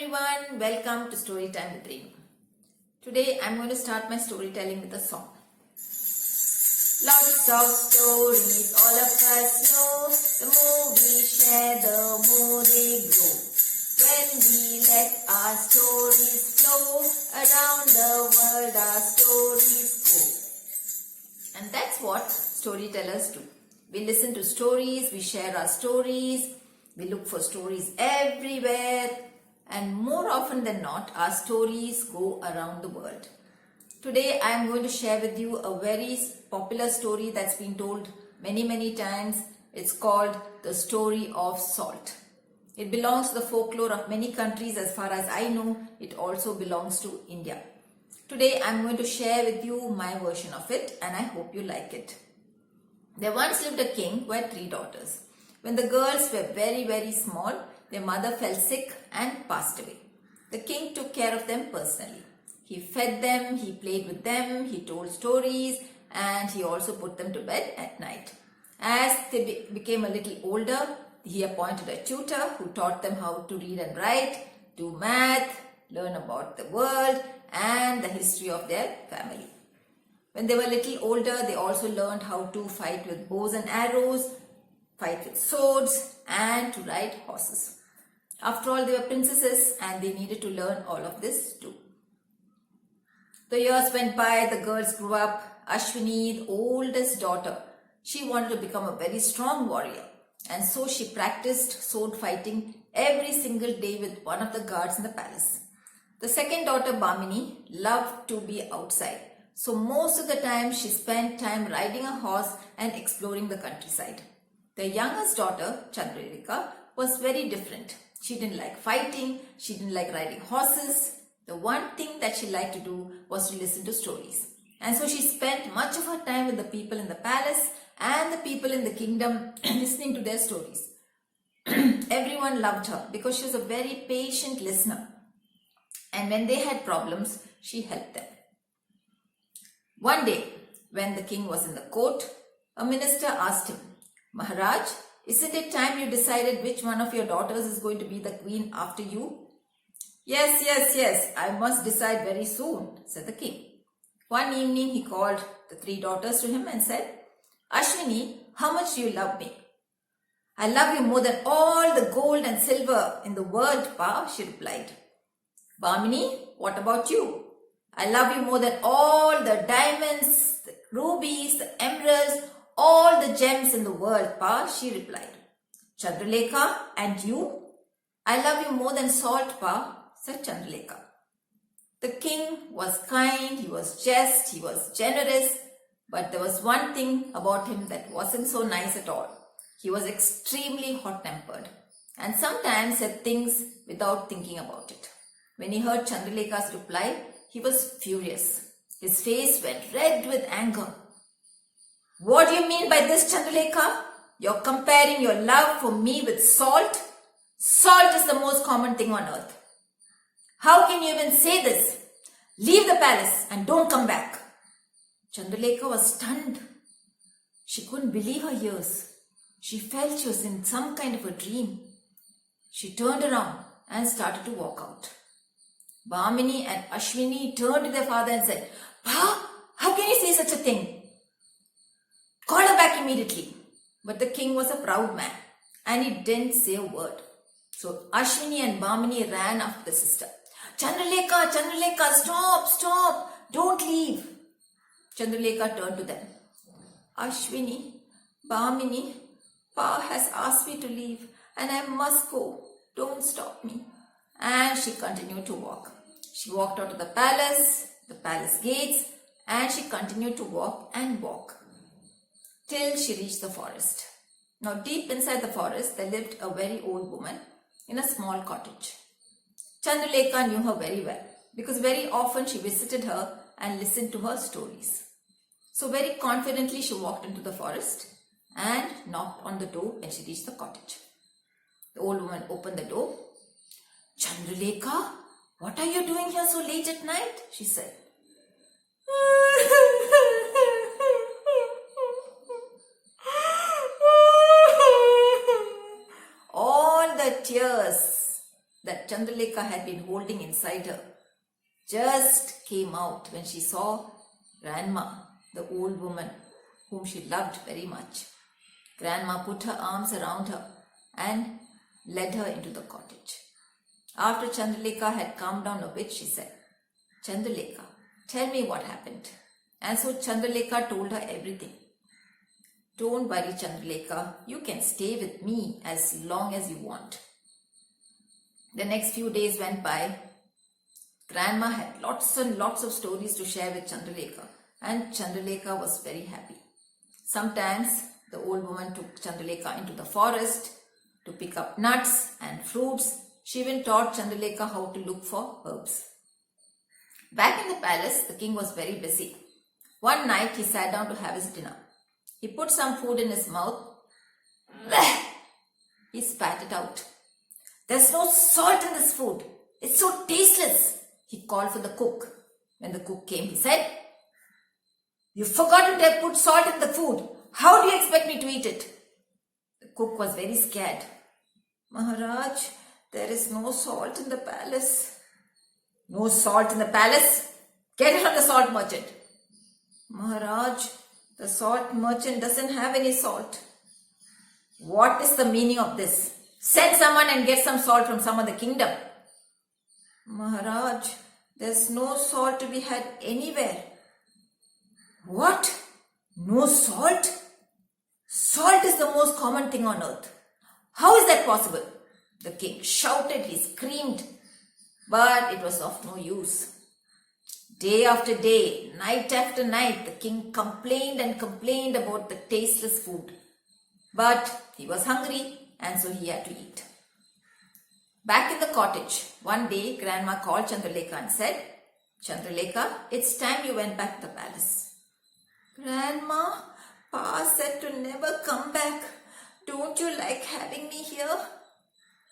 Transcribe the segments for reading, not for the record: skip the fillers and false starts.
everyone, welcome to Storytime with Renu. Today I'm going to start my storytelling with a song. Lots of stories all of us know. The more we share, the more they grow. When we let our stories flow, around the world our stories go. And that's what storytellers do. We listen to stories, we share our stories, we look for stories everywhere, and more often than not, our stories go around the world. Today, I am going to share with you a very popular story that's been told many times. It's called The Story of Salt. It belongs to the folklore of many countries. As far as I know, it also belongs to India. Today, I am going to share with you my version of it, and I hope you like it. There once lived a king who had 3 daughters. When the girls were very small, their mother fell sick and passed away. The king took care of them personally. He fed them, he played with them, he told stories, and he also put them to bed at night. As they became a little older, he appointed a tutor who taught them how to read and write, do math, learn about the world and the history of their family. When they were little older, they also learned how to fight with bows and arrows, fight with swords, and to ride horses. After all, they were princesses and they needed to learn all of this too. The years went by, the girls grew up. Ashwini, the oldest daughter, she wanted to become a very strong warrior, and so she practiced sword fighting every single day with one of the guards in the palace. The second daughter, Bhamini, loved to be outside, so most of the time she spent time riding a horse and exploring the countryside. The youngest daughter, Chandrika, was very different. She didn't like fighting, she didn't like riding horses. The one thing that she liked to do was to listen to stories. And so she spent much of her time with the people in the palace and the people in the kingdom listening to their stories. Everyone loved her because she was a very patient listener. And when they had problems, she helped them. One day, when the king was in the court, a minister asked him, "Maharaj, isn't it time you decided which one of your daughters is going to be the queen after you?" Yes, I must decide very soon," said the king. One evening, he called the 3 daughters to him and said, "Ashwini, how much do you love me?" "I love you more than all the gold and silver in the world, Pa," she replied. "Bhamini, what about you?" "I love you more than all the diamonds, the rubies, the emeralds, all the gems in the world, Pa," she replied. "Chandralekha, and you?" "I love you more than salt, Pa," said Chandralekha. The king was kind, he was just, he was generous, but there was one thing about him that wasn't so nice at all. He was extremely hot-tempered and sometimes said things without thinking about it. When he heard Chandralekha's reply, he was furious. His face went red with anger. "What do you mean by this, Chandralekha? You're comparing your love for me with salt? Salt is the most common thing on earth. How can you even say this? Leave the palace and don't come back." Chandralekha was stunned. She couldn't believe her ears. She felt she was in some kind of a dream. She turned around and started to walk out. Bhamini and Ashwini turned to their father and said, "Pa, how can you say such a thing? Call her back immediately." But the king was a proud man and he didn't say a word. So Ashwini and Bhamini ran after the sister. Chandralekha, stop, don't leave." Chandralekha turned to them. "Ashwini, Bhamini, Pa has asked me to leave and I must go. Don't stop me." And she continued to walk. She walked out of the palace gates, and she continued to walk and walk till she reached the forest. Now, deep inside the forest, there lived a very old woman in a small cottage. Chandralekha knew her very well because very often she visited her and listened to her stories. So very confidently she walked into the forest and knocked on the door when she reached the cottage. The old woman opened the door. "Chandralekha, what are you doing here so late at night?" she said. All the tears that Chandralekha had been holding inside her just came out when she saw Grandma, the old woman whom she loved very much. Grandma put her arms around her and led her into the cottage. After Chandralekha had calmed down a bit, she said, Chandralekha, tell me what happened. And so Chandralekha told her everything. Don't worry, Chandralekha, you can stay with me as long as you want. The next few days went by. Grandma had lots and lots of stories to share with Chandralekha, and Chandralekha was very happy. Sometimes the old woman took Chandralekha into the forest to pick up nuts and fruits. She even taught Chandralekha how to look for herbs. Back in the palace, the king was very busy. One night he sat down to have his dinner. He put some food in his mouth. He spat it out. There's no salt in this food. It's so tasteless. He called for the cook. When the cook came, he said, You've forgotten to have put salt in the food. How do you expect me to eat it? The cook was very scared. Maharaj, there is no salt in the palace. No salt in the palace? Get it from the salt merchant. Maharaj, the salt merchant doesn't have any salt. What is the meaning of this? Send someone and get some salt from some other kingdom. Maharaj, there's no salt to be had anywhere. What? No salt? Salt is the most common thing on earth. How is that possible? The king shouted, he screamed, but it was of no use. Day after day, night after night, the king complained and complained about the tasteless food. But he was hungry and so he had to eat. Back in the cottage, one day Grandma called Chandralekha and said, Chandralekha, it's time you went back to the palace. Grandma, Pa said to never come back. Don't you like having me here?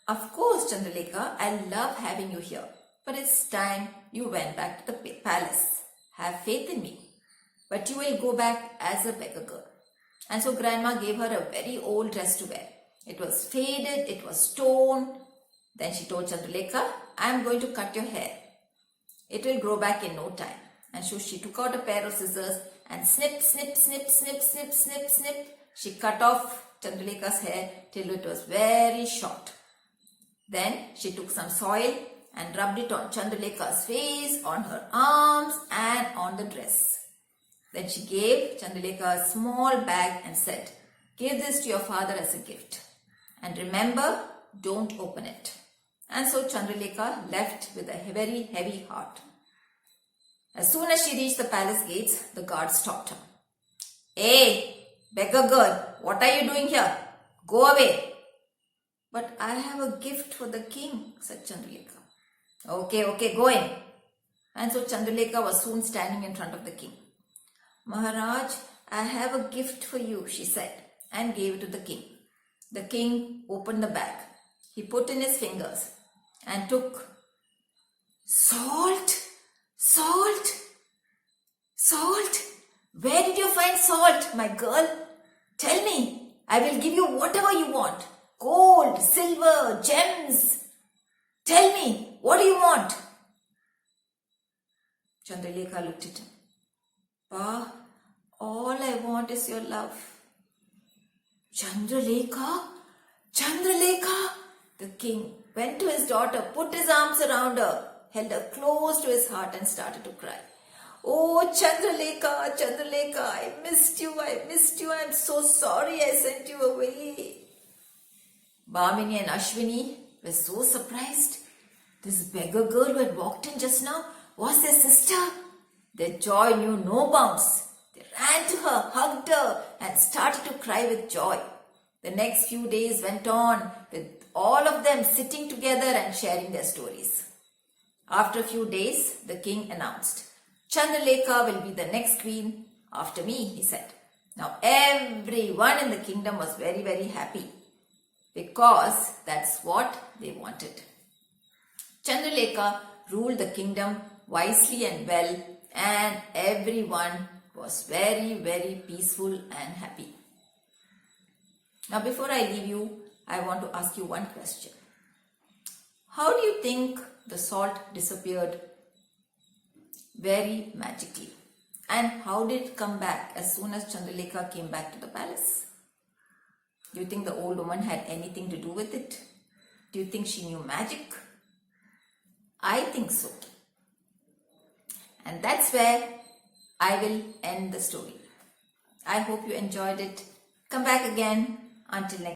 Of course, Chandralekha, I love having you here. But it's time you went back to the palace. Have faith in me. But you will go back as a beggar girl. And so Grandma gave her a very old dress to wear. It was faded, it was torn. Then she told Chandralekha, I am going to cut your hair. It will grow back in no time. And so she took out a pair of scissors and snip, snip, snip, snip, snip, snip, snip. She cut off Chandralekha's hair till it was very short. Then she took some soil and rubbed it on Chandralekha's face, on her arms and on the dress. Then she gave Chandralekha a small bag and said, Give this to your father as a gift. And remember, don't open it. And so Chandralekha left with a very heavy heart. As soon as she reached the palace gates, the guard stopped her. Hey, beggar girl, what are you doing here? Go away. But I have a gift for the king, said Chandralekha. Okay, go in. And so Chandralekha was soon standing in front of the king. Maharaj, I have a gift for you, she said, and gave it to the king. The king opened the bag. He put in his fingers and took salt. Where did you find salt, my girl? Tell me. I will give you whatever you want. Gold, silver, gems. Tell me, what do you want? Chandralekha looked at him. Pa, all I want is your love. Chandralekha? The king went to his daughter, put his arms around her, held her close to his heart and started to cry. Oh, Chandralekha, I missed you. I'm so sorry I sent you away. Bhamini and Ashwini were so surprised. This beggar girl who had walked in just now was their sister. Their joy knew no bounds. They ran to her, hugged her and started to cry with joy. The next few days went on with all of them sitting together and sharing their stories. After a few days, the king announced, Chandralekha will be the next queen after me, he said. Now everyone in the kingdom was very, very happy because that's what they wanted. Chandralekha ruled the kingdom wisely and well, and everyone was very, very peaceful and happy. Now before I leave you, I want to ask you one question. How do you think the salt disappeared? Very magically. And how did it come back as soon as Chandralekha came back to the palace? Do you think the old woman had anything to do with it? Do you think she knew magic? I think so. And that's where I will end the story. I hope you enjoyed it. Come back again. Until next